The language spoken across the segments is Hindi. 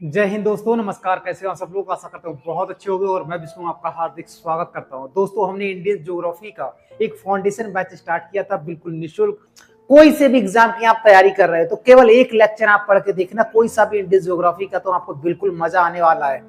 जय हिंद दोस्तों, नमस्कार। कैसे हो आप सब लोग? आशा करता हूँ बहुत अच्छे होंगे और मैं विष्णु आपका हार्दिक स्वागत करता हूँ। दोस्तों, हमने इंडियन ज्योग्राफी का एक फाउंडेशन बैच स्टार्ट किया था, बिल्कुल निःशुल्क। कोई से भी एग्जाम की आप तैयारी कर रहे हो तो केवल एक लेक्चर आप पढ़ के देखना, कोई सा भी इंडियन ज्योग्राफी का, तो आपको बिल्कुल मजा आने वाला है।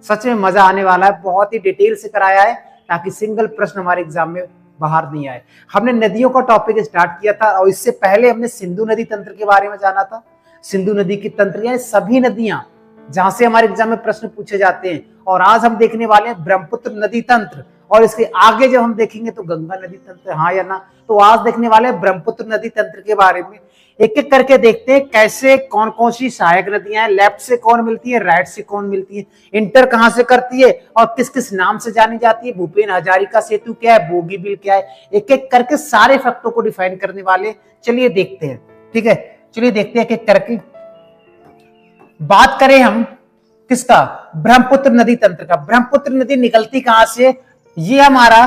सच में मजा आने वाला है। बहुत ही डिटेल से कराया है ताकि सिंगल प्रश्न हमारे एग्जाम में बाहर नहीं आए। हमने नदियों का टॉपिक स्टार्ट किया था और इससे पहले हमने सिंधु नदी तंत्र के बारे में जाना था। सिंधु नदी की तंत्र यानी सभी नदियां जहां से हमारे एग्जाम में प्रश्न पूछे जाते हैं। और आज हम देखने वाले हैं ब्रह्मपुत्र नदी तंत्र, और इसके आगे जब हम देखेंगे तो गंगा नदी तंत्र, हाँ या ना। तो आज देखने वाले हैं ब्रह्मपुत्र नदी तंत्र के बारे में। एक एक करके देखते हैं कैसे कौन कौन सी सहायक नदियां हैं, लेफ्ट से कौन मिलती है, राइट से कौन मिलती है, इंटर कहां से करती है और किस किस नाम से जानी जाती है, भूपेन हजारिका सेतु क्या है, बोगीबील क्या है। एक एक करके सारे फैक्टों को डिफाइन करने वाले। चलिए देखते हैं, ठीक है। चलिए देखते हैं एक एक करके। बात करें हम किसका, ब्रह्मपुत्र नदी तंत्र का। ब्रह्मपुत्र नदी निकलती कहां से? ये हमारा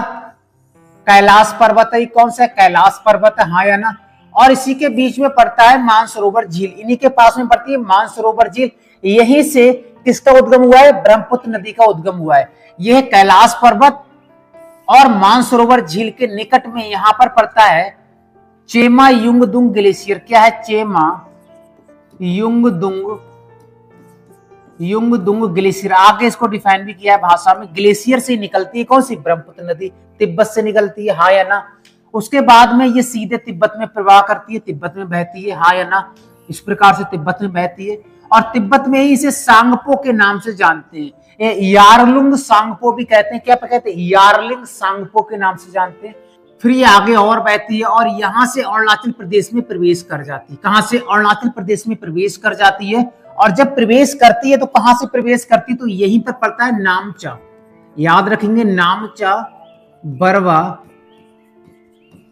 कैलाश पर्वत है। कौन सा? कैलाश पर्वत है, हाँ या ना। और इसी के बीच में पड़ता है मानसरोवर झील, इन्हीं के पास में पड़ती है मानसरोवर झील। यहीं से किसका उद्गम हुआ है? ब्रह्मपुत्र नदी का उद्गम हुआ है। यह कैलाश पर्वत और मानसरोवर झील के निकट में यहां पर पड़ता है चेमा युंगदुंग ग्लेशियर। क्या है? चेमा युंगदुंग ग्लेशियर। आगे इसको डिफाइन भी किया है भाषा में। ग्लेशियर से निकलती है कौन सी? ब्रह्मपुत्र नदी। तिब्बत से निकलती है, हाँ या ना। उसके बाद में ये सीधे तिब्बत में प्रवाह करती है, तिब्बत में बहती है, हाँ या ना। इस प्रकार से तिब्बत में बहती है और तिब्बत में ही इसे सांगपो के नाम से जानते हैं। यारलुंग सांगपो भी कहते हैं। क्या कहते हैं? यारलिंग सांगपो के नाम से जानते हैं। फिर ये आगे और बहती है और यहां से अरुणाचल प्रदेश में प्रवेश कर जाती है। कहां से? अरुणाचल प्रदेश में प्रवेश कर जाती है। और जब प्रवेश करती है तो कहां से प्रवेश करती है? तो यहीं पर पड़ता है नामचा। याद रखेंगे, नामचा बरवा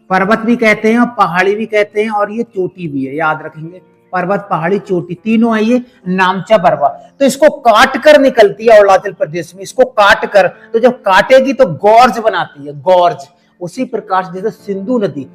पर्वत भी कहते हैं और पहाड़ी भी कहते हैं, और ये चोटी भी है। याद रखेंगे, पर्वत, पहाड़ी, चोटी तीनों है ये नामचा बरवा। तो इसको काट कर निकलती है अरुणाचल प्रदेश में। इसको काट कर, तो जब काटेगी तो गॉर्ज बनाती है, गॉर्ज। उसी प्रकार से जैसे सिंधु नदी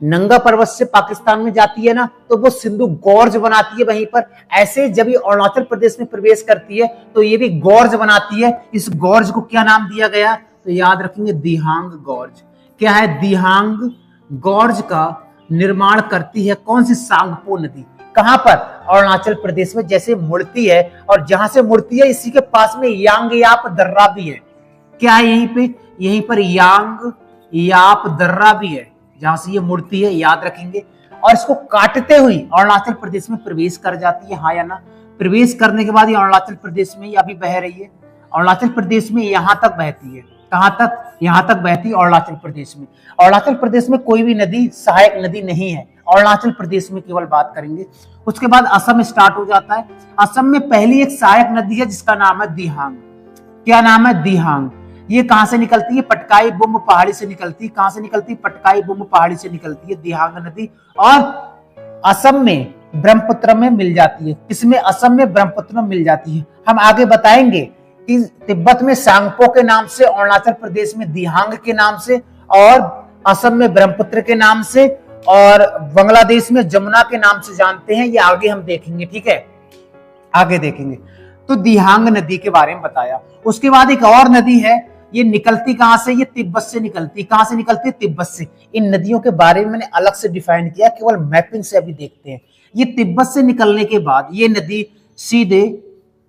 नंगा पर्वत से पाकिस्तान में जाती है ना, तो वो सिंधु गॉर्ज बनाती है वहीं पर। ऐसे जब ये अरुणाचल प्रदेश में प्रवेश करती है तो ये भी गॉर्ज बनाती है। इस गॉर्ज को क्या नाम दिया गया? तो याद रखेंगे, दिहांग गॉर्ज। क्या है? दिहांग गॉर्ज का निर्माण करती है कौन सी? सांगपो नदी। कहां पर? अरुणाचल प्रदेश में। जैसे मुड़ती है और जहां से मुड़ती है इसी के पास में यांगयाप दर्रा भी है। क्या है यहीं पे? यहीं पर यांगयाप दर्रा भी है जहां से ये मुड़ती है। याद रखेंगे। और इसको काटते हुए अरुणाचल प्रदेश में प्रवेश कर जाती है, हाँ या ना। प्रवेश करने के बाद ये अरुणाचल प्रदेश में अभी बह रही है। अरुणाचल प्रदेश में यहां तक बहती है। कहां तक? यहां तक बहती है अरुणाचल प्रदेश में। अरुणाचल प्रदेश में कोई भी नदी सहायक नदी नहीं है, अरुणाचल प्रदेश में केवल बात करेंगे। उसके बाद असम स्टार्ट हो जाता है। असम में पहली एक सहायक नदी है जिसका नाम है दिहांग। क्या नाम है? दिहांग। ये कहां से निकलती है? पटकाई बुम पहाड़ी से निकलती है। कहां से निकलती है? पटकाई बुम पहाड़ी से निकलती है दिहांग नदी। और असम में ब्रह्मपुत्र में मिल जाती है। किसमें? असम में ब्रह्मपुत्र में मिल जाती है। हम आगे बताएंगे कि तिब्बत में सांगपो के नाम से, अरुणाचल प्रदेश में दिहांग के नाम से, और असम में ब्रह्मपुत्र के नाम से, और बांग्लादेश में जमुना के नाम से जानते हैं। ये आगे हम देखेंगे, ठीक है, आगे देखेंगे। तो दिहांग नदी के बारे में बताया। उसके बाद एक और नदी है, ये निकलती कहां से? ये तिब्बत से निकलती। कहां से निकलती है? तिब्बत से। इन नदियों के बारे में मैंने अलग से डिफाइन किया, केवल मैपिंग से अभी देखते हैं। ये तिब्बत से निकलने के बाद ये नदी सीधे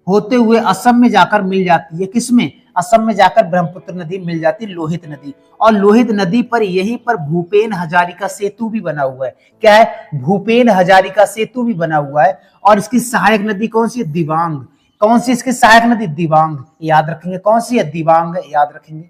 होते हुए असम में जाकर मिल जाती है। किसमें? असम में जाकर ब्रह्मपुत्र नदी मिल जाती है, लोहित नदी। और लोहित नदी पर यहीं पर भूपेन हजारिका सेतु भी बना हुआ है। क्या है? भूपेन हजारिका सेतु भी बना हुआ है। और इसकी सहायक नदी कौन सी है? दिबांग। कौन सी इसकी सहायक नदी? दिबांग। याद रखेंगे, कौन सी है? दिबांग, याद रखेंगे।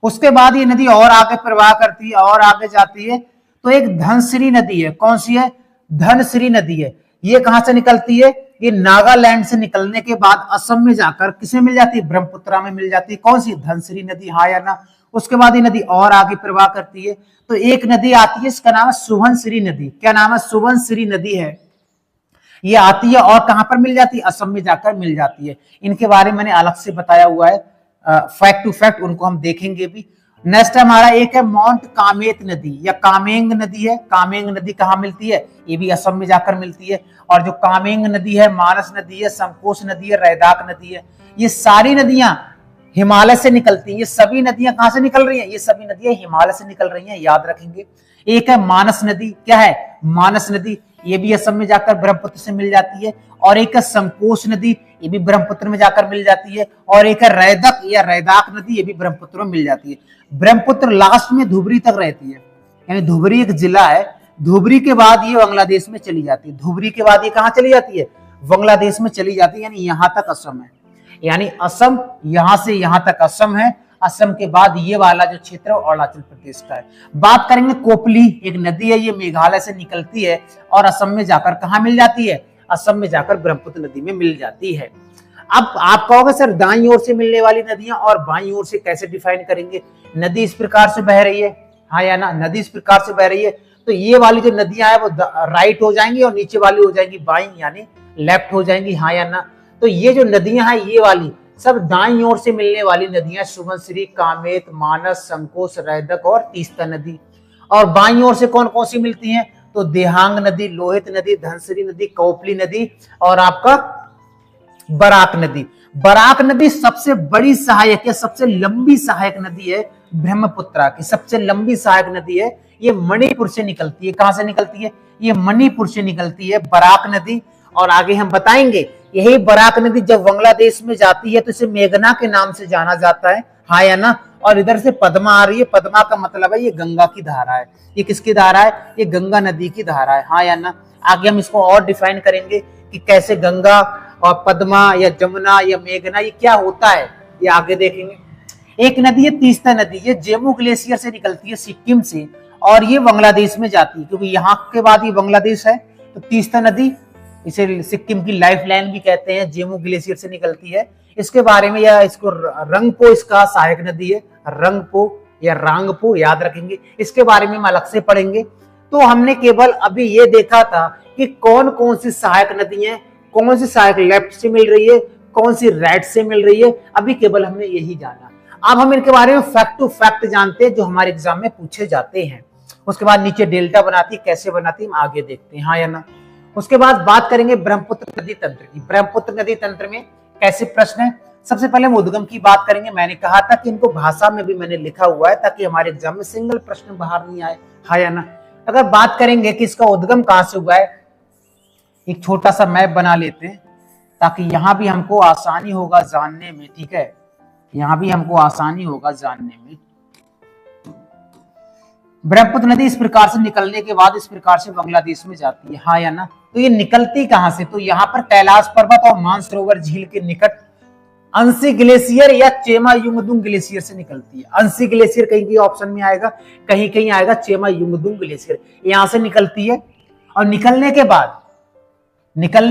उसके बाद ये नदी और आगे प्रवाह करती है और आगे जाती है तो एक धनसिरी नदी है। कौन सी है? धनसिरी नदी है। ये कहां से निकलती है? ये नागालैंड से निकलने के बाद असम में जाकर किसमें मिल जाती है? ब्रह्मपुत्र में मिल जाती है। कौन सी? धनसिरी नदी, हाँ या ना। उसके बाद ये नदी और आगे प्रवाह करती है तो एक नदी आती है, इसका नाम है सुबनसिरी नदी। क्या नाम है? सुबनसिरी नदी है। ये आती है और कहां पर मिल जाती है? असम में जाकर मिल जाती है। इनके बारे में मैंने अलग से बताया हुआ है, फैक्ट टू फैक्ट, उनको हम देखेंगे भी। नेक्स्ट हमारा एक है माउंट कामेत नदी या कामेंग नदी है। कामेंग नदी कहाँ मिलती है? ये भी असम में जाकर मिलती है। और जो कामेंग नदी है, मानस नदी है, संकोच नदी है, रैदाक नदी है, ये सारी नदियां हिमालय से निकलती हैं। ये सभी नदियां कहां से निकल रही हैं? ये सभी नदियां हिमालय से निकल रही हैं, याद रखेंगे। एक है मानस नदी, क्या है? मानस नदी, ये भी असम में जाकर ब्रह्मपुत्र से मिल जाती है। और एक है संकोच नदी, ये भी ब्रह्मपुत्र में जाकर मिल जाती है। और एक है रैदक या रैदाक नदी, ये भी ब्रह्मपुत्र में मिल जाती है। ब्रह्मपुत्र लास्ट में धुबरी तक रहती है, यानी धुबरी एक जिला है। धुबरी के बाद ये बांग्लादेश में चली जाती है। धुबरी के बाद ये कहां चली जाती है? बांग्लादेश में चली जाती है, यानी यहां तक असम है। यानी असम, यहां से यहां तक असम है। असम के बाद ये वाला जो क्षेत्र है अरुणाचल प्रदेश का है। बात करेंगे कोपली, एक नदी है, ये मेघालय से निकलती है और असम में जाकर कहां मिल जाती है? असम में जाकर ब्रह्मपुत्र नदी में मिल जाती है। अब आप कहोगे सर दाईं ओर से मिलने वाली नदियां और बाईं ओर से कैसे डिफाइन करेंगे? नदी इस प्रकार से बह रही है, हाँ या ना? नदी इस प्रकार से बह रही है, तो ये वाली जो नदियां है वो राइट हो जाएंगी और नीचे वाली हो जाएंगी बाईं, यानी लेफ्ट हो जाएंगी, हाँ या ना? तो ये जो नदियां हैं ये वाली सब दाईं ओर से मिलने वाली नदियां, सुबनसिरी, कामेत, मानस, संकोच, रैदक और तीस्ता नदी। और बाईं ओर से कौन कौन सी मिलती हैं? तो देहांग नदी, लोहित नदी, धनसिरी नदी, कोपली नदी और आपका बराक नदी। बराक नदी सबसे बड़ी सहायक है, सबसे लंबी सहायक नदी है ब्रह्मपुत्रा की, सबसे लंबी सहायक नदी है। ये मणिपुर से निकलती है। कहां से निकलती है? ये मणिपुर से निकलती है बराक नदी। और आगे हम बताएंगे यही बराक नदी जब बांग्लादेश में जाती है तो इसे मेघना के नाम से जाना जाता है, हाँ या ना? और इधर से पद्मा आ रही है, पद्मा का मतलब है ये गंगा की धारा है। ये किसकी धारा है? ये गंगा नदी की धारा है, हाँ या ना? आगे हम इसको और डिफाइन करेंगे कि कैसे गंगा और पद्मा या जमुना या मेघना ये क्या होता है, ये आगे देखेंगे। एक नदी है तीस्ता नदी, ये जेमू ग्लेशियर से निकलती है सिक्किम से और ये बांग्लादेश में जाती है, क्योंकि यहाँ के बाद ये बांग्लादेश है। तो तीस्ता नदी, इसे सिक्किम की लाइफ लाइन भी कहते हैं, जेमू ग्लेशियर से निकलती है। इसके बारे में, या इसको रंगपो इसका सहायक नदी है, रंगपो या रांगपो, याद रखेंगे। इसके बारे में हम अलग से पढ़ेंगे। तो हमने केवल अभी ये देखा था कि कौन कौन सी सहायक नदी है, कौन सी सहायक लेफ्ट से मिल रही है, कौन सी राइट से मिल रही है, अभी केवल हमने यही जाना। अब हम इनके बारे में फैक्ट टू फैक्ट जानते हैं जो हमारे एग्जाम में पूछे जाते हैं। उसके बाद नीचे डेल्टा बनाती है, कैसे बनाती है हम आगे देखते हैं, हाँ या ना? उसके बाद बात करेंगे ब्रह्मपुत्र नदी तंत्र की। ब्रह्मपुत्र नदी तंत्र में कैसे प्रश्न है? सबसे पहले हम उद्गम की बात करेंगे। मैंने कहा था कि इनको भाषा में भी मैंने लिखा हुआ है ताकि हमारे एग्जाम में सिंगल प्रश्न बाहर नहीं आए, हाँ या ना? अगर बात करेंगे कि इसका उद्गम कहां से हुआ है, एक छोटा सा मैप बना लेते हैं ताकि यहां भी हमको आसानी होगा जानने में, ठीक है? यहां भी हमको आसानी होगा जानने में। ब्रह्मपुत्र नदी इस प्रकार से निकलने के बाद इस प्रकार से बांग्लादेश में जाती है, हाँ या ना? तो ये निकलती कहां से? तो यहाँ पर कैलाश पर्वत और मानसरोवर झील के निकट अंशी ग्लेशियर या चेमा युंगदुंग ग्लेशियर से निकलती है। अंशी ग्लेशियर कहीं कहीं ऑप्शन में आएगा, कहीं कहीं आएगा चेमा युंगदुंग ग्लेशियर, यहां से निकलती है। और निकलने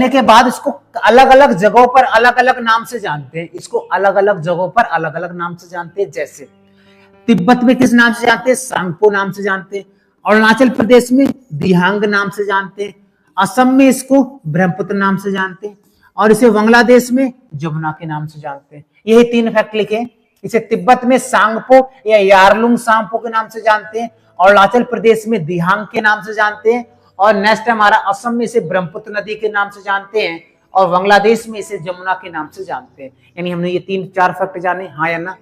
के बाद इसको अलग अलग जगहों पर अलग अलग नाम से जानते हैं। इसको अलग अलग जगहों पर अलग अलग नाम से जानते हैं। जैसे तिब्बत में किस नाम से जानते हैं? सांगपो नाम से जानते हैं। अरुणाचल प्रदेश में दिहांग नाम से जानते हैं। असम में इसको ब्रह्मपुत्र नाम से जानते हैं और इसे बांग्लादेश में जमुना के नाम से जानते हैं। यही 3 फैक्ट लिखे। इसे तिब्बत में सांगपो या यारलुंग सांगपो के नाम से जानते हैं, अरुणाचल प्रदेश में दिहांग के नाम से जानते हैं, और नेक्स्ट हमारा असम में इसे ब्रह्मपुत्र नदी के नाम से जानते हैं, और बांग्लादेश में इसे जमुना के नाम से जानते हैं। यानी हमने ये 3-4 फैक्ट जाने, हाँ या ना?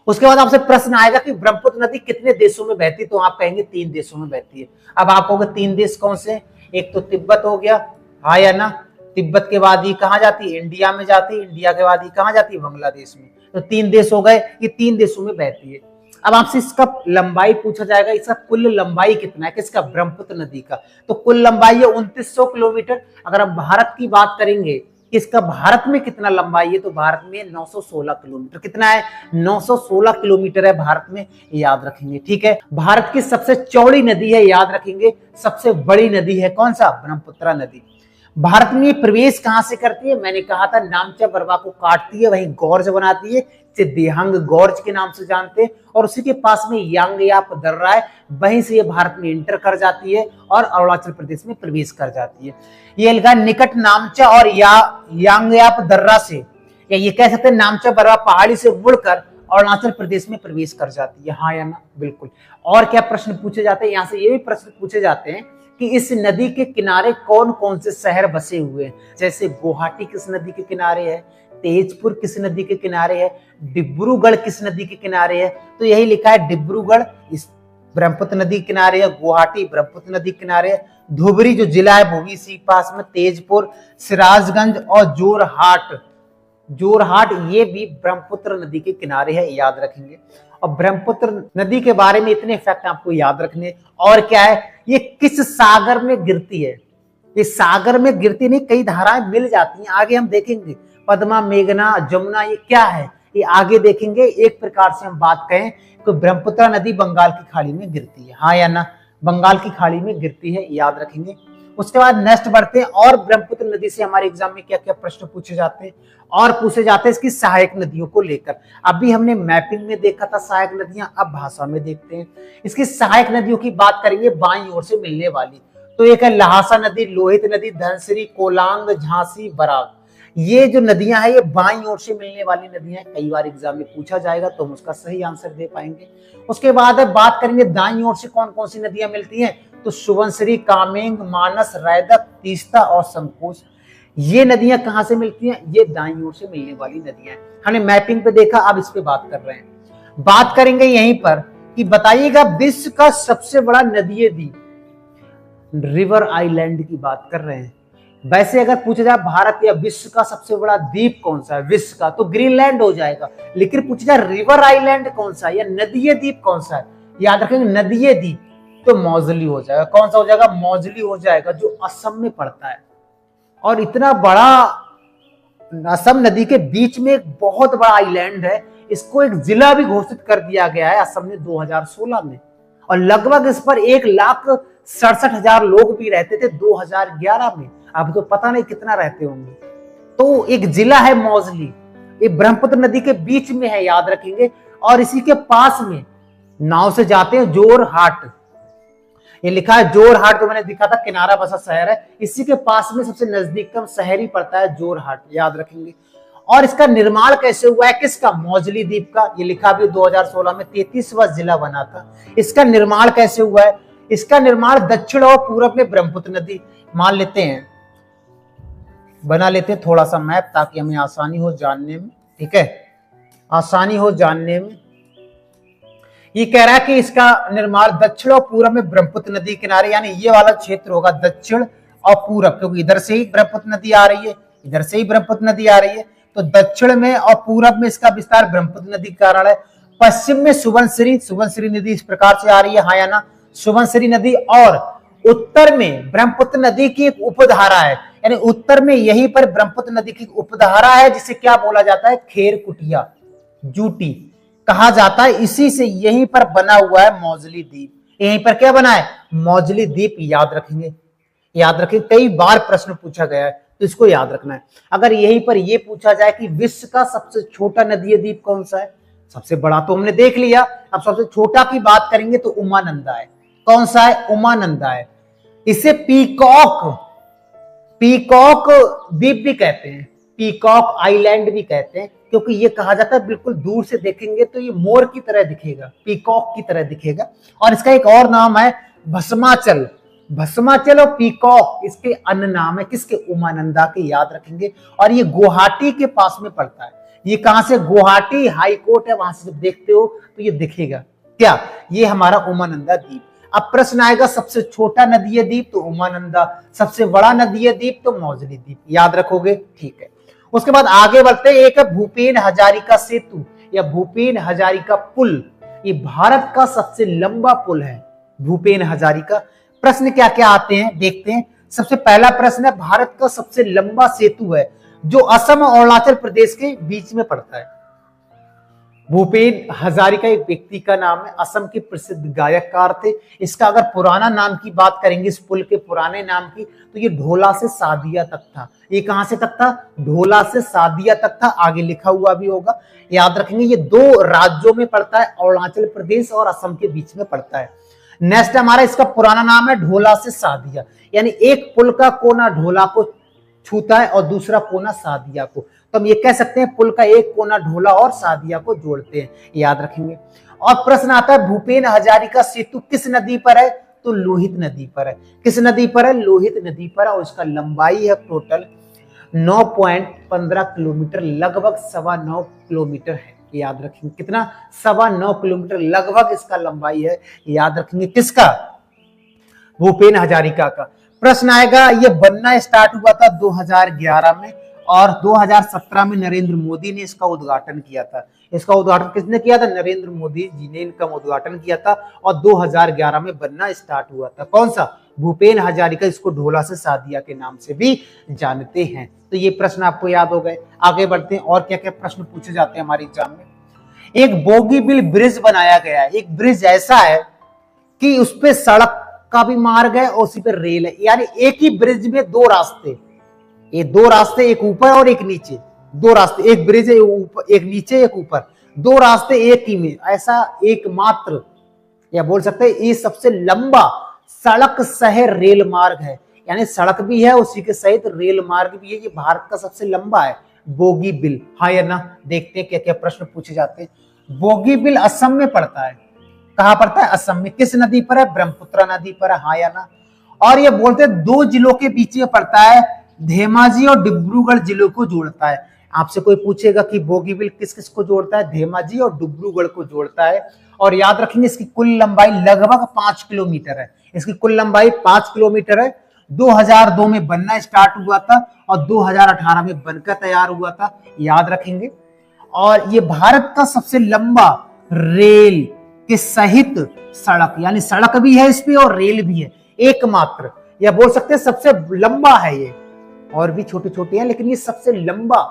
उसके बाद आपसे प्रश्न आएगा कि ब्रह्मपुत्र नदी कितने देशों में बहती है? तो आप कहेंगे 3 देशों में बहती है। अब आप कहोगे 3 देश कौन से? एक तो तिब्बत हो गया, हाँ या ना? तिब्बत के बाद ये कहां जाती है? इंडिया में जाती है। इंडिया के बाद ये कहां जाती है? बांग्लादेश में। तो 3 देश हो गए, ये 3 देशों में बहती है। अब आपसे इसका लंबाई पूछा जाएगा, इसका कुल लंबाई कितना है? किसका? ब्रह्मपुत्र नदी का। तो कुल लंबाई है 2900 किलोमीटर। अगर हम भारत की बात करेंगे कि इसका भारत में कितना लंबाई है, तो भारत में 916 किलोमीटर। कितना है? 916 किलोमीटर है भारत में, याद रखेंगे, ठीक है? भारत की सबसे चौड़ी नदी है, याद रखेंगे। सबसे बड़ी नदी है कौन सा? ब्रह्मपुत्र नदी। भारत में प्रवेश कहां से करती है? मैंने कहा था नामचा बरवा को काटती है, वहीं गॉर्ज बनाती है, इसे देहांग गॉर्ज के नाम से जानते हैं, और उसी के पास में यांगयाप दर्रा है, वहीं से ये भारत में इंटर कर जाती है और अरुणाचल प्रदेश में प्रवेश कर जाती है। ये लगा निकट नामचा और यांगयाप दर्रा से, या ये कह सकते हैं नामचा बरवा पहाड़ी से मुड़कर अरुणाचल प्रदेश में प्रवेश कर जाती है, हाँ या ना? बिल्कुल। और क्या प्रश्न पूछे जाते हैं यहाँ से? ये भी प्रश्न पूछे जाते हैं कि इस नदी के किनारे कौन कौन से शहर बसे हुए हैं। जैसे गुवाहाटी किस नदी के किनारे है, तेजपुर किस नदी के किनारे है, डिब्रूगढ़ किस नदी के किनारे है। तो यही लिखा है डिब्रूगढ़ इस ब्रह्मपुत्र नदी के किनारे है, गुवाहाटी ब्रह्मपुत्र नदी के किनारे है, धुबरी जो जिला है वो भी इसी पास में, तेजपुर, सिराजगंज और जोरहाट ये भी ब्रह्मपुत्र नदी के किनारे है, याद रखेंगे। और ब्रह्मपुत्र नदी के बारे में इतने फैक्ट आपको याद रखने। और क्या है, ये किस सागर में गिरती है? ये सागर में गिरती नहीं, कई धाराएं मिल जाती हैं, आगे हम देखेंगे। पद्मा, मेघना, जमुना, ये क्या है ये आगे देखेंगे। एक प्रकार से हम बात कहें तो ब्रह्मपुत्र नदी बंगाल की खाड़ी में गिरती है, हाँ या ना? बंगाल की खाड़ी में गिरती है, याद रखेंगे। उसके बाद नेक्स्ट बढ़ते हैं। और ब्रह्मपुत्र नदी से हमारे एग्जाम में क्या क्या प्रश्न पूछे जाते हैं और पूछे जाते हैं इसकी सहायक नदियों को लेकर। अभी हमने मैपिंग में देखा था सहायक नदियां, अब भाषा में देखते हैं। इसकी सहायक नदियों की बात करेंगे बाईं ओर से मिलने वाली। तो एक है लहासा नदी, लोहित नदी, धनसिरी, कोलांग, झांसी, बराग। ये जो नदियां हैं ये बाईं ओर से मिलने वाली नदियां हैं। कई बार एग्जाम में पूछा जाएगा तो हम उसका सही आंसर दे पाएंगे। उसके बाद बात करेंगे दाईं ओर से कौन कौन सी नदियां मिलती हैं। तो सुबनसिरी, कामेंग, मानस, रैदक, तीस्ता और संकोच। ये नदियां कहां से मिलती हैं? ये दाईं ओर से मिलने वाली नदियां हैं। हमने मैपिंग पे देखा, अब इस पे बात कर रहे हैं। बात करेंगे यहीं पर कि बताइएगा विश्व का सबसे बड़ा नदीय द्वीप, रिवर आइलैंड की बात कर रहे हैं। वैसे अगर पूछा जाए भारत या विश्व का सबसे बड़ा द्वीप कौन सा है विश्व का, तो ग्रीनलैंड हो जाएगा। लेकिन पूछा जाए रिवर आइलैंड कौन सा है या नदीय द्वीप कौन सा है, याद रखेंगे नदीय द्वीप तो मौजली हो जाएगा। कौन सा हो जाएगा? मौजली हो जाएगा, जो असम में पड़ता है। और इतना बड़ा असम नदी के बीच में एक बहुत बड़ा आइलैंड है, इसको एक जिला भी घोषित कर दिया गया है असम ने 2016 में। और लगभग इस पर 1,67,000 लोग भी रहते थे 2011 में। अब तो पता नहीं कितना रहते होंगे। तो एक जिला है मौजली, ये ब्रह्मपुत्र नदी के बीच में है, याद रखेंगे। और इसी के पास में नाव से जाते हैं जोरहाट, ये लिखा है जोरहाट, जो मैंने दिखा था किनारा बसा शहर है, इसी के पास में सबसे नजदीकतम शहर ही पड़ता है जोरहाट, याद रखेंगे। और इसका निर्माण कैसे हुआ है? किसका? मौजली द्वीप का। ये लिखा भी 2016 में 33वां जिला बना था। इसका निर्माण कैसे हुआ है? इसका निर्माण दक्षिण और पूरब में ब्रह्मपुत्र नदी, मान लेते हैं, बना लेते हैं थोड़ा सा मैप ताकि हमें आसानी हो जानने में, ठीक है, आसानी हो जानने में। ये कह रहा है कि इसका निर्माण दक्षिण और पूरब में ब्रह्मपुत्र नदी किनारे, यानी ये वाला क्षेत्र होगा दक्षिण और पूरब, क्योंकि इधर से ही ब्रह्मपुत्र नदी आ रही है, इधर से ही ब्रह्मपुत्र नदी आ रही है। तो दक्षिण में और पूरब में इसका विस्तार ब्रह्मपुत्र नदी के कारण है। पश्चिम में सुबनसिरी नदी इस प्रकार से आ रही है, हाँ या ना? सुबनसिरी नदी। और उत्तर में ब्रह्मपुत्र नदी की एक उपधारा है, यानी उत्तर में यहीं पर ब्रह्मपुत्र नदी की उपधारा है, जिसे क्या बोला जाता है? खेरकुटिया, जूटी कहा जाता है। इसी से यहीं पर बना हुआ है मौजली द्वीप। यहीं पर क्या बना है? मौजली द्वीप, याद रखेंगे। याद रखें, कई बार प्रश्न पूछा गया है तो इसको याद रखना है। अगर यहीं पर यह पूछा जाए कि विश्व का सबसे छोटा नदीय द्वीप कौन सा है, सबसे बड़ा तो हमने देख लिया, अब सबसे छोटा की बात करेंगे तो उमानंदा है। कौन सा है? उमानंदा है। इसे पीकॉक द्वीप भी कहते हैं, पीकॉक आइलैंड भी कहते हैं, क्योंकि ये कहा जाता है बिल्कुल दूर से देखेंगे तो ये मोर की तरह दिखेगा, पीकॉक की तरह दिखेगा। और इसका एक और नाम है भस्माचल। भस्माचल और पीकॉक इसके अन्य नाम है, किसके? उमानंदा के, याद रखेंगे। और ये गुवाहाटी के पास में पड़ता है। ये कहां से? गुवाहाटी हाई कोर्ट है, वहां से जब देखते हो तो ये दिखेगा क्या? ये हमारा उमानंदा द्वीप। अब प्रश्न आएगा सबसे छोटा नदीय द्वीप तो उमानंदा, सबसे बड़ा नदीय द्वीप तो मौजली द्वीप, याद रखोगे, ठीक है। उसके बाद आगे बढ़ते हैं। एक है भूपेन हजारिका सेतु या भूपेन हजारिका पुल। ये भारत का सबसे लंबा पुल है, भूपेन हजारिका। प्रश्न क्या क्या आते हैं देखते हैं। सबसे पहला प्रश्न है, भारत का सबसे लंबा सेतु है जो असम और अरुणाचल प्रदेश के बीच में पड़ता है। भूपेन हजारिका एक व्यक्ति का नाम है, असम के प्रसिद्ध गायककार थे। इसका अगर पुराना नाम की बात करेंगे, इस पुल के पुराने नाम की, तो ये ढोला से सादिया तक था। ये कहां से तक था? ढोला से सादिया तक था, आगे लिखा हुआ भी होगा, याद रखेंगे। ये दो राज्यों में पड़ता है, अरुणाचल प्रदेश और असम के बीच में पड़ता है। नेक्स्ट हमारा इसका पुराना नाम है ढोला से सादिया, यानी एक पुल का कोना ढोला को छूता है और दूसरा कोना सादिया को। तो हम ये कह सकते हैं पुल का एक कोना ढोला और सादिया को जोड़ते हैं, याद रखेंगे। और प्रश्न आता है भूपेन हजारिका सेतु किस नदी पर है, तो लोहित नदी पर है। किस नदी पर है, लोहित नदी पर है। और इसका लंबाई है टोटल 9.15 किलोमीटर, लगभग 9.25 किलोमीटर है, याद रखेंगे। कितना, 9.25 किलोमीटर लगभग इसका लंबाई है, याद रखेंगे। किसका, भूपेन हजारिका का। प्रश्न आएगा, ये बनना स्टार्ट हुआ था 2011 में और 2017 में नरेंद्र मोदी ने इसका उद्घाटन किया था। इसका उद्घाटन किसने किया था, नरेंद्र मोदी जी ने इनका उद्घाटन किया था और 2011 में बनना स्टार्ट हुआ था। कौन सा, भूपेन हजारिका, इसको ढोला से सादिया के नाम से भी जानते हैं। तो ये प्रश्न आपको याद हो गए। आगे बढ़ते हैं, और क्या क्या प्रश्न पूछे जाते हैं हमारे एग्जाम में। एक बोगीबिल ब्रिज बनाया गया है। एक ब्रिज ऐसा है कि उस पर सड़क का भी मार्ग है और उसी पर रेल है, यानी एक ही ब्रिज में दो रास्ते, ये दो रास्ते, एक ऊपर और एक नीचे, दो रास्ते, एक ब्रिज है एक नीचे एक ऊपर, दो रास्ते एक ही में, ऐसा एकमात्र, या बोल सकते हैं ये सबसे लंबा सड़क सह रेल मार्ग है। यानी सड़क भी है उसी के सहित रेल मार्ग भी है। ये भारत का सबसे लंबा है बोगीबिल, हाँ या ना। देखते हैं क्या क्या प्रश्न पूछे जाते हैं। बोगीबिल असम में पड़ता है। कहां पड़ता है, असम में। किस नदी पर है, ब्रह्मपुत्र नदी पर है, हाँ या ना। और ये बोलते हैं दो जिलों के बीच में पड़ता है, धेमाजी और डिब्रूगढ़ जिलों को जोड़ता है। आपसे कोई पूछेगा कि बोगीबिल किस किस को जोड़ता है, धेमाजी और डिब्रूगढ़ को जोड़ता है। और याद रखेंगे इसकी कुल लंबाई लगभग 5 किलोमीटर है। इसकी कुल लंबाई 5 किलोमीटर है। 2002 में बनना स्टार्ट हुआ था और 2018 में बनकर तैयार हुआ था, याद रखेंगे। और ये भारत का सबसे लंबा रेल के सहित सड़क, यानी सड़क भी है इस पे और रेल भी है, एकमात्र, या बोल सकते हैं सबसे लंबा है ये। और भी छोटे छोटे हैं लेकिन ये सबसे लंबा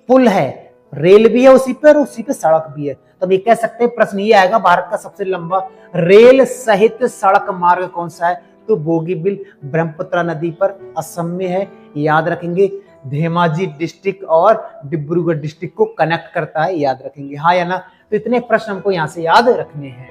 पुल है, रेल भी है उसी पर, उसी पे सड़क भी है। तो ये कह सकते हैं प्रश्न ये आएगा, भारत का सबसे लंबा रेल सहित सड़क मार्ग कौन सा है, तो बोगीबिल ब्रह्मपुत्र नदी पर असम में है, याद रखेंगे। धेमाजी डिस्ट्रिक्ट और डिब्रूगढ़ डिस्ट्रिक्ट को कनेक्ट करता है, याद रखेंगे, हाँ या ना। तो इतने प्रश्न हमको यहां से याद रखने हैं।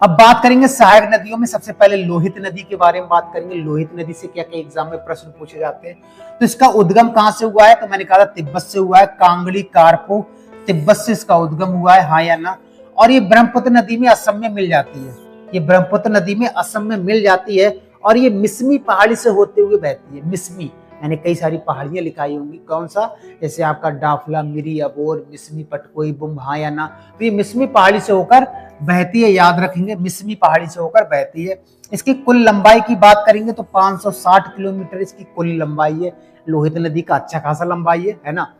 अब बात करेंगे सहायक नदियों में। सबसे पहले लोहित नदी के बारे में बात करेंगे। लोहित नदी से क्या क्या एग्जाम में प्रश्न पूछे जाते हैं। तो इसका उद्गम कहां से हुआ है, तो मैंने कहा था तिब्बत से हुआ है। कांगड़ी कारपो, तिब्बत से इसका उद्गम हुआ है, हाँ या ना। और ये ब्रह्मपुत्र नदी में असम में मिल जाती है। ये ब्रह्मपुत्र नदी में असम में मिल जाती है और ये मिसमी पहाड़ी से होते हुए बहती है। मिसमी मैंने कई सारी पहाड़ियां लिखाई होंगी, कौन सा, जैसे आपका डाफला, मिरी, अबोर, मिसमी, पटकोई, बुम, हाँ या ना। तो ये मिसमी पहाड़ी से होकर बहती है, याद रखेंगे, मिसमी पहाड़ी से होकर बहती है। इसकी कुल लंबाई की बात करेंगे तो 560 किलोमीटर इसकी कुल लंबाई है। लोहित नदी का अच्छा खासा लंबाई है ना।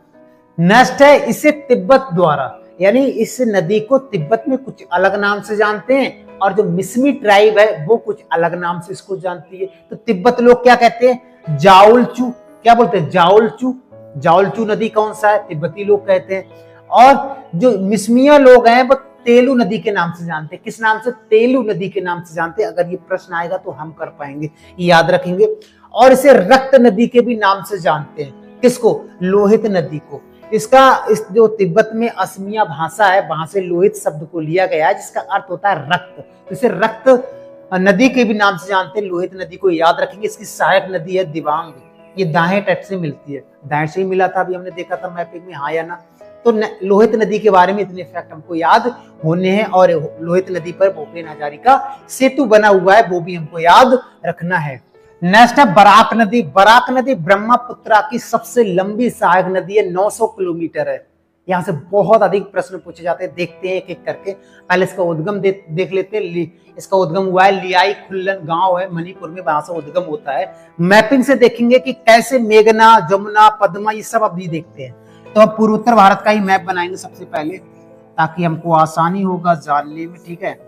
नेक्स्ट है, इसे तिब्बत द्वारा, यानी इस नदी को तिब्बत में कुछ अलग नाम से जानते हैं और जो मिसमी ट्राइब है वो कुछ अलग नाम से इसको जानती है। तो तिब्बत लोग क्या कहते हैं, जाउलचू, क्या बोलते हैं, जाउलचू। जाउलचू नदी कौन सा है, तिब्बती लोग कहते हैं। और जो मिसमिया लोग हैं वो तेलू नदी के नाम से जानते हैं। किस नाम से, तेलू नदी के नाम से जानते हैं। अगर ये प्रश्न आएगा तो हम कर पाएंगे, याद रखेंगे। और इसे रक्त नदी के भी नाम से जानते हैं। किसको, लोहित नदी को। इसका इस जो तिब्बत में असमिया भाषा है, वहां से लोहित शब्द को लिया गया है जिसका अर्थ होता है रक्त। तो इसे रक्त नदी के भी नाम से जानते हैं, लोहित नदी को, याद रखेंगे। इसकी सहायक नदी है दिबांग, ये दाएं तट से मिलती है, दाएं से ही मिला था, अभी हमने देखा था मैपिंग में, हाँ या ना। तो लोहित नदी के बारे में इतने फैक्ट हमको याद होने हैं। और लोहित नदी पर भूपेन हजारिका सेतु बना हुआ है, वो भी हमको याद रखना है। नेक्स्ट है बराक नदी। बराक नदी ब्रह्मपुत्र की सबसे लंबी सहायक नदी है, 900 किलोमीटर है। यहाँ से बहुत अधिक प्रश्न पूछे जाते हैं, देखते हैं एक एक करके। पहले इसका उद्गम देख लेते हैं। इसका उद्गम हुआ है लियाई खुल्लन गांव है मणिपुर में, वहां से उद्गम होता है। मैपिंग से देखेंगे कि कैसे मेघना, जमुना, पद्मा, ये सब अभी देखते हैं। तो अब पूर्वोत्तर भारत का ही मैप बनाएंगे सबसे पहले, ताकि हमको आसानी होगा जानने में, ठीक है।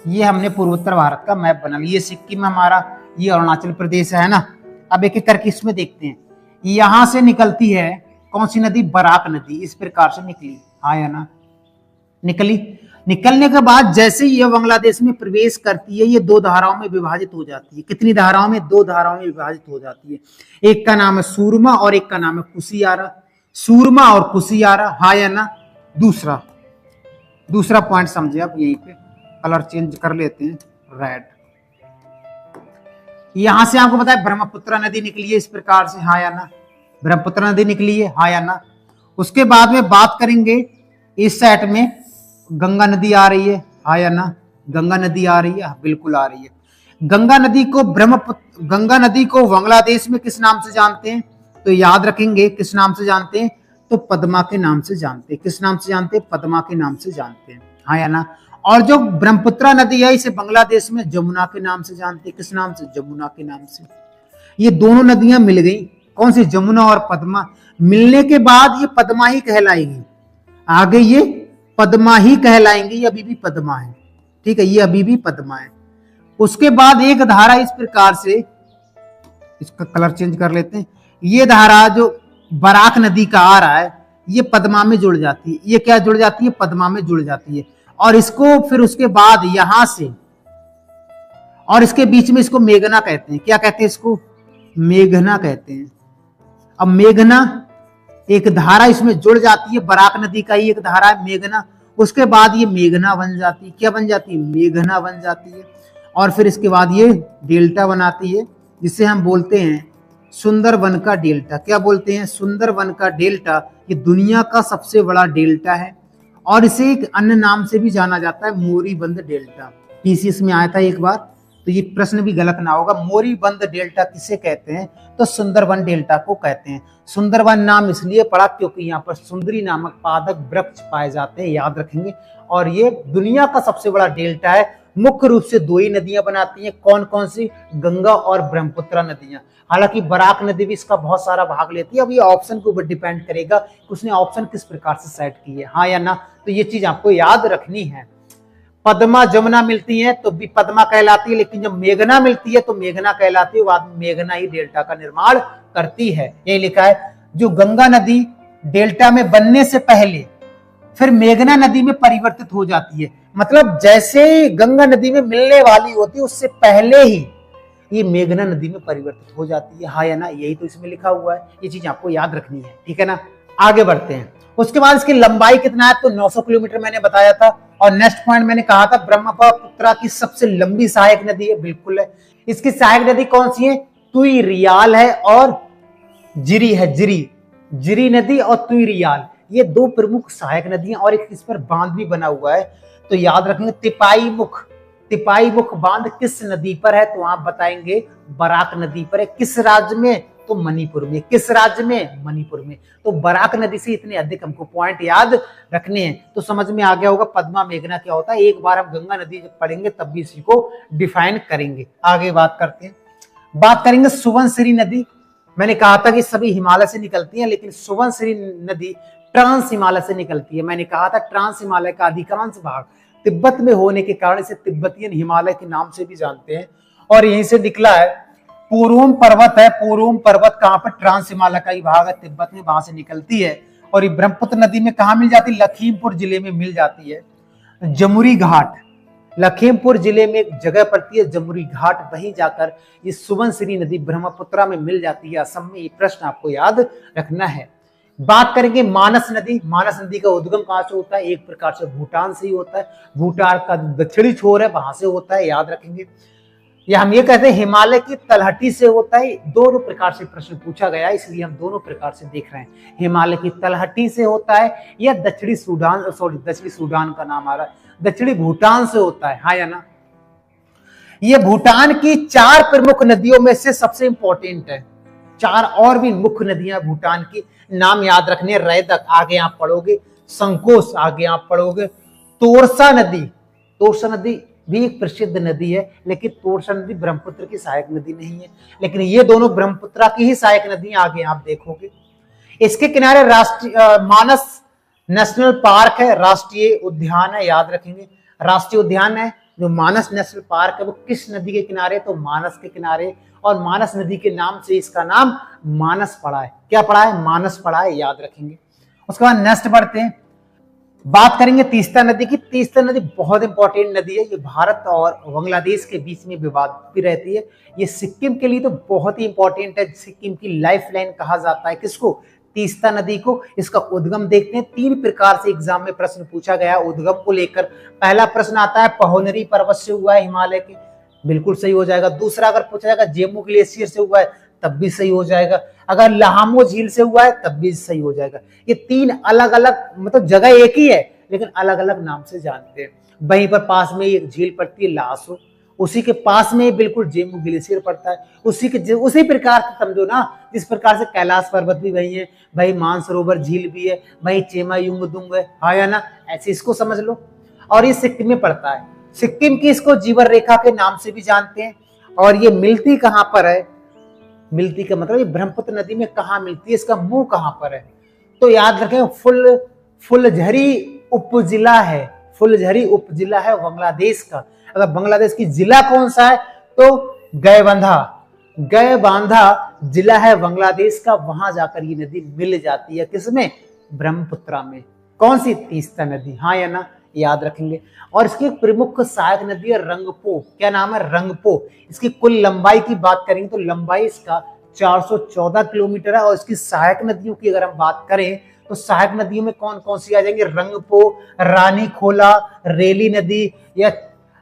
ये हमने पूर्वोत्तर भारत का मैप बना लिया। ये सिक्किम हमारा, ये अरुणाचल प्रदेश है ना। अब एक एक करके इसमें देखते हैं। यहां से निकलती है कौन सी नदी, बराक नदी, इस प्रकार से निकली, हाँ या ना, निकली। निकलने के बाद जैसे ही यह बांग्लादेश में प्रवेश करती है, ये दो धाराओं में विभाजित हो जाती है। कितनी धाराओं में, दो धाराओं में विभाजित हो जाती है। एक का नाम है सूरमा और एक का नाम है कुशियारा। सूरमा और कुशियारा, हाँ या ना। दूसरा पॉइंट समझे आप, यहीं पे कलर चेंज कर लेते हैं, रेड। यहां से आपको पता है ब्रह्मपुत्र नदी निकली है इस प्रकार से, हाँ या ना, ब्रह्मपुत्र नदी निकली है, हाँ या ना। उसके बाद में बात करेंगे इस साइड में गंगा नदी आ रही है, हाँ या ना, गंगा नदी आ रही है, हाँ, बिल्कुल आ रही है। गंगा नदी को गंगा नदी को बांग्लादेश में किस नाम से जानते हैं? तो याद रखेंगे किस नाम से जानते हैं, तो पद्मा के नाम से जानते हैं। किस नाम से जानते हैं? पद्मा के नाम से जानते हैं, हाँ या ना। और जो ब्रह्मपुत्र नदी है इसे बांग्लादेश में जमुना के नाम से जानते हैं। किस नाम से? जमुना के नाम से। ये दोनों नदियां मिल गई, कौन सी? जमुना और पद्मा। मिलने के बाद ये पद्मा ही कहलाएगी, आगे ये पद्मा ही कहलाएंगी, ये अभी भी पद्मा है, ठीक है, ये अभी भी पद्मा है। उसके बाद एक धारा इस प्रकार से, इसका कलर चेंज कर लेते हैं, ये धारा जो बराक नदी का आ रहा है ये पद्मा में जुड़ जाती है। ये क्या जुड़ जाती है? पद्मा में जुड़ जाती है। और इसको फिर उसके बाद यहां से और इसके बीच में इसको मेघना कहते हैं। क्या कहते हैं इसको? मेघना कहते हैं। अब मेघना एक धारा इसमें जुड़ जाती है, बराक नदी का ही एक धारा है मेघना। उसके बाद ये मेघना बन जाती है। क्या बन जाती है? मेघना बन जाती है। और फिर इसके बाद ये डेल्टा बनाती है, जिसे हम बोलते हैं सुंदरबन का डेल्टा। क्या बोलते हैं? सुंदरबन का डेल्टा। ये दुनिया का सबसे बड़ा डेल्टा है और इसे एक अन्य नाम से भी जाना जाता है, मोरीबंद डेल्टा। पीसीएस में आया था एक बार, तो ये प्रश्न भी गलत ना होगा। मोरीबंद डेल्टा किसे कहते हैं? तो सुंदरबन डेल्टा को कहते हैं। सुंदरबन नाम इसलिए पड़ा क्योंकि यहाँ पर सुंदरी नामक पादप वृक्ष पाए जाते हैं, याद रखेंगे। और ये दुनिया का सबसे बड़ा डेल्टा है। मुख्य रूप से दो ही नदियां बनाती हैं, कौन कौन सी? गंगा और ब्रह्मपुत्र नदियां। हालांकि बराक नदी भी इसका बहुत सारा भाग लेती है। अब ये ऑप्शन के ऊपर डिपेंड करेगा कि उसने ऑप्शन किस प्रकार से सेट की है, हाँ या ना। तो ये चीज आपको याद रखनी है। पद्मा जमुना मिलती है तो भी पद्मा कहलाती है, लेकिन जब मेघना मिलती है तो मेघना कहलाती है। बाद में मेघना ही डेल्टा का निर्माण करती है। यही लिखा है, जो गंगा नदी डेल्टा में बनने से पहले फिर मेघना नदी में परिवर्तित हो जाती है। मतलब जैसे गंगा नदी में मिलने वाली होती है उससे पहले ही ये मेघना नदी में परिवर्तित हो जाती है, हाँ या ना। यही तो इसमें लिखा हुआ है, ये चीज आपको याद रखनी है, ठीक है ना। आगे बढ़ते हैं। उसके बाद इसकी लंबाई कितना है? तो 900 किलोमीटर मैंने बताया था। और नेक्स्ट पॉइंट मैंने कहा था ब्रह्मपुत्र की सबसे लंबी सहायक नदी है, बिल्कुल है। इसकी सहायक नदी कौन सी है? तुई रियाल है और जिरी है। जिरी नदी और तुई रियाल, ये दो प्रमुख सहायक नदियां, और एक इस पर बांध भी बना हुआ है। तो याद रखेंगे तिपाई मुख बांध किस नदी पर है? तो आप बताएंगे बराक नदी पर है। किस राज्य में? तो मणिपुर में। किस राज्य में? मणिपुर में। तो बराक नदी से इतने अधिक हमको पॉइंट याद रखने हैं। तो समझ में आ गया होगा पद्मा मेघना क्या होता है। एक बार हम गंगा नदी जब पढ़ेंगे तब भी इसी को डिफाइन करेंगे। आगे बात करते हैं, बात करेंगे सुबनसिरी नदी। मैंने कहा था कि सभी हिमालय से निकलती है, लेकिन सुबनसिरी नदी ट्रांस हिमालय से निकलती है। मैंने कहा था ट्रांस हिमालय का अधिकांश भाग तिब्बत में होने के कारण इसे तिब्बतियन हिमालय के नाम से भी जानते हैं। और यहीं से निकला है पूर्वम पर्वत है। पूर्वम पर्वत कहां पर? ट्रांस हिमालय का ही भाग है, तिब्बत में, वहां से निकलती है। और ये ब्रह्मपुत्र नदी में कहां मिल जाती है? लखीमपुर जिले में मिल जाती है। जमुरी घाट, लखीमपुर जिले में एक जगह पड़ती है जमुरी घाट, वहीं जाकर ये सुबनसिरी नदी ब्रह्मपुत्र में मिल जाती है, असम में। ये प्रश्न आपको याद रखना है। बात करेंगे मानस नदी। मानस नदी का उद्गम कहां से होता है? एक प्रकार से भूटान से ही होता है। भूटान का दक्षिणी छोर है, वहां से होता है, याद रखेंगे। या हम ये कहते हैं हिमालय की तलहटी से होता है। दोनों प्रकार से प्रश्न पूछा गया, इसलिए हम दोनों प्रकार से देख रहे हैं। हिमालय की तलहटी से होता है या दक्षिणी सूडान का नाम आ रहा है, दक्षिणी भूटान से होता है, हाँ या ना। ये भूटान की 4 प्रमुख नदियों में से सबसे इंपॉर्टेंट है। 4 और भी मुख्य नदियां भूटान की, नाम याद रखने। रैदक आगे आप पढ़ोगे, संकोश आगे आप पढ़ोगे, तोरसा नदी भी एक प्रसिद्ध नदी है, लेकिन तोरसा नदी ब्रह्मपुत्र की सहायक नदी नहीं है। लेकिन ये दोनों ब्रह्मपुत्र की ही सहायक नदियां, आगे आप देखोगे। इसके किनारे राष्ट्रीय मानस नेशनल पार्क है, राष्ट्रीय उद्यान है, याद रखेंगे। राष्ट्रीय उद्यान है जो मानस नेशनल पार्क है, वो किस नदी के किनारे? तो मानस के किनारे। और मानस नदी के नाम से इसका नाम मानस पड़ा है। क्या पड़ा है? मानस पड़ा है, याद रखेंगे। उसके बाद नेक्स्ट बढ़ते हैं, बात करेंगे तीस्ता नदी की। तीस्ता नदी बहुत इंपॉर्टेंट नदी है। ये भारत और बांग्लादेश के बीच में विवाद भी रहती है। ये सिक्किम के लिए तो बहुत ही इंपॉर्टेंट है। सिक्किम की लाइफलाइन कहा जाता है किसको? तीस्ता नदी को। इसका उद्गम देखते हैं। 3 प्रकार से एग्जाम में प्रश्न पूछा गया उद्गम को लेकर। पहला प्रश्न आता है पहोनरी पर्वत से हुआ है हिमालय के। बिल्कुल सही हो जाएगा। दूसरा अगर पूछा जाएगा जेमू ग्लेशियर से हुआ है तब भी सही हो जाएगा। अगर लहामो झील से हुआ है तब भी सही हो जाएगा। ये तीन अलग अलग मतलब जगह एक ही है लेकिन अलग अलग नाम से जानते हैं। वहीं पर पास में एक झील पड़ती है लासो, उसी के पास में बिल्कुल जेमू ग्लेशियर पड़ता है। उसी प्रकार से समझो ना, जिस प्रकार से कैलाश पर्वत भी वही है, वही मानसरोवर झील भी है, वही चेमायुंगदुंग है, हाँ या ना, ऐसे इसको समझ लो। और ये सिक्किम में पड़ता है। सिक्किम की इसको जीवन रेखा के नाम से भी जानते हैं। और ये मिलती कहां पर है, मिलती का मतलब ये ब्रह्मपुत्र नदी में कहां मिलती है, इसका मुंह कहां पर है, तो याद रखें फुलझरी उपजिला है। फुलझरी उपजिला है बांग्लादेश का। अगर बांग्लादेश की जिला कौन सा है तो गयबांधा जिला है बांग्लादेश का। वहां जाकर ये नदी मिल जाती है किसमें, ब्रह्मपुत्र में। कौन सी, तीस्ता नदी, हाँ या ना, याद रखेंगे। और इसकी प्रमुख सहायक नदी है रंगपो। क्या नाम है, रंगपो। इसकी कुल लंबाई की बात करेंगे तो लंबाई इसका 414 किलोमीटर है। और इसकी सहायक नदियों की अगर हम बात करें तो सहायक नदियों में कौन कौन सी आ जाएंगे, रंगपो, रानी खोला, रेली नदी या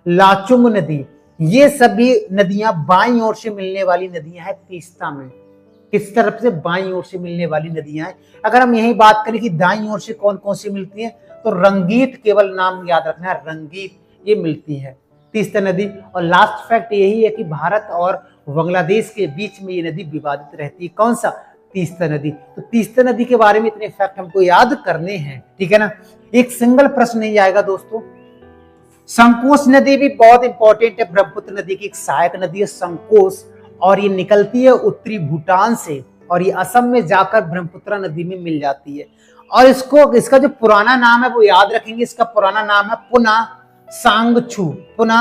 लाचुंग नदी। ये सभी नदियां बाईं ओर से मिलने वाली नदियां हैं तीस्ता में। किस तरफ से, बाईं ओर से मिलने वाली नदियां हैं। अगर हम यही बात करें कि दाईं ओर से कौन कौन सी मिलती हैं तो रंगीत, केवल नाम याद रखना है, रंगीत ये मिलती है तीस्ता नदी। और लास्ट फैक्ट यही है कि भारत और बांग्लादेश के बीच में ये नदी विवादित रहती है। कौन सा, तीस्ता नदी। तो तीस्ता नदी के बारे में इतने फैक्ट हमको याद करने हैं, ठीक है ना। एक सिंगल प्रश्न नहीं आएगा दोस्तों। संकोश नदी भी बहुत इंपॉर्टेंट है, ब्रह्मपुत्र नदी की एक सहायक नदी है संकोश। और ये निकलती है उत्तरी भूटान से और ये असम में जाकर ब्रह्मपुत्र नदी में मिल जाती है। और इसका जो पुराना नाम है वो याद रखेंगे। इसका पुराना नाम है पुना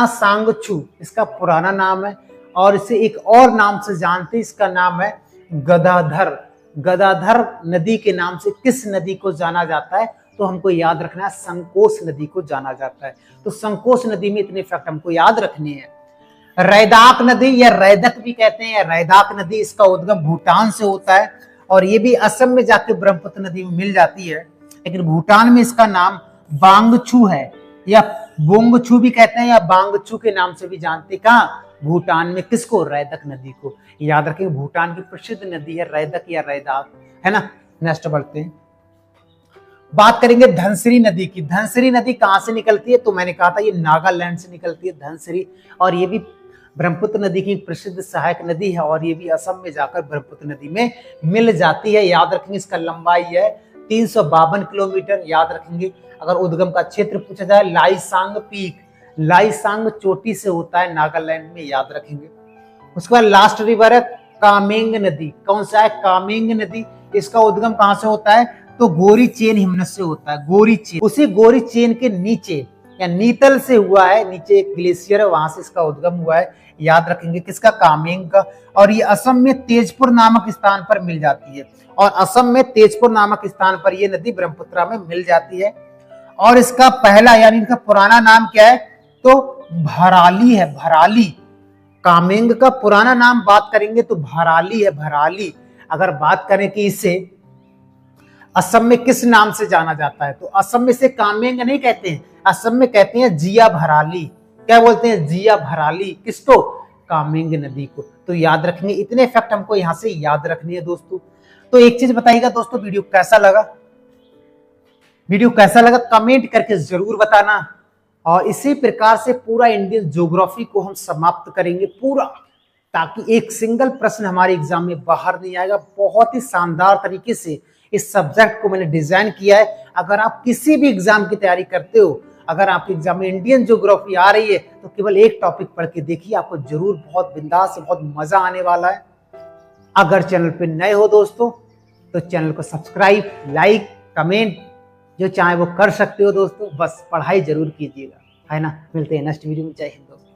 सांगछू इसका पुराना नाम है। और इसे एक और नाम से जानते हैं, इसका नाम है गदाधर नदी के नाम से किस नदी को जाना जाता है तो हमको याद रखना है, संकोश नदी को जाना जाता है। तो संकोश नदी में इतने फैक्ट हमको याद रखने हैं। रैदाक नदी या रैदक भी कहते हैं, रैदाक नदी, इसका उद्गम भूटान से होता है और ये भी असम में जाके ब्रह्मपुत्र नदी में मिल जाती है। लेकिन भूटान में इसका नाम बांगछू है या बोंगछू भी कहते हैं या बांगछू के नाम से भी जानते हैं। कहाँ, भूटान में। किसको, रैदक नदी को। याद रखें भूटान की प्रसिद्ध नदी है रैदक या रैदाक, है ना। नेक्स्ट बढ़ते हैं, बात करेंगे धनसिरी नदी की। धनसिरी नदी कहां से निकलती है तो मैंने कहा था ये नागालैंड से निकलती है धनसिरी। और ये भी ब्रह्मपुत्र नदी की प्रसिद्ध सहायक नदी है और ये भी असम में जाकर ब्रह्मपुत्र नदी में मिल जाती है। याद रखेंगे इसका लंबाई है 352 किलोमीटर। याद रखेंगे अगर उद्गम का क्षेत्र पूछा जाए लाईसांग पीक, लाईसांग चोटी से होता है नागालैंड में, याद रखेंगे। उसके बाद लास्ट रिवर है कामेंग नदी। कौन सा है, कामेंग नदी। इसका उद्गम कहां से होता है तो गोरी चेन हिमनद से होता है, गोरी चेन। उसी गोरी चेन के नीचे या नीतल से हुआ है, नीचे एक ग्लेशियर है वहां से इसका उद्गम हुआ है। याद रखेंगे किसका, कामेंग का। और ये असम में तेजपुर नामक स्थान पर मिल जाती है। और असम में तेजपुर नामक स्थान पर ये नदी ब्रह्मपुत्र में मिल जाती है। और इसका पहला यानी इसका पुराना नाम क्या है तो भराली है, भराली। कामेंग का पुराना नाम बात करेंगे तो भराली है, भराली। अगर बात करें कि इसे असम में किस नाम से जाना जाता है तो असम में से कामेंग नहीं कहते हैं, असम में कहते हैं जिया भराली। क्या बोलते हैं, जिया भराली। किसको, कामेंग नदी को। तो याद रखेंगे इतने फैक्ट हमको यहां से याद रखनी है दोस्तों। तो एक चीज बताइएगा दोस्तों, वीडियो कैसा लगा, वीडियो कैसा लगा कमेंट करके जरूर बताना। और इसी प्रकार से पूरा इंडियन ज्योग्राफी को हम समाप्त करेंगे पूरा, ताकि एक सिंगल प्रश्न हमारे एग्जाम में बाहर नहीं आएगा। बहुत ही शानदार तरीके से इस सब्जेक्ट को मैंने डिजाइन किया है। अगर आप किसी भी एग्जाम की तैयारी करते हो, अगर आपके एग्जाम में इंडियन ज्योग्राफी आ रही है तो केवल एक टॉपिक पढ़ के देखिए, आपको जरूर बहुत बिंदास से बहुत मजा आने वाला है। अगर चैनल पे नए हो दोस्तों तो चैनल को सब्सक्राइब, लाइक, कमेंट जो चाहे वो कर सकते हो दोस्तों। बस पढ़ाई जरूर कीजिएगा, है ना। मिलते हैं नेक्स्ट वीडियो में। जय हिंद दोस्तों।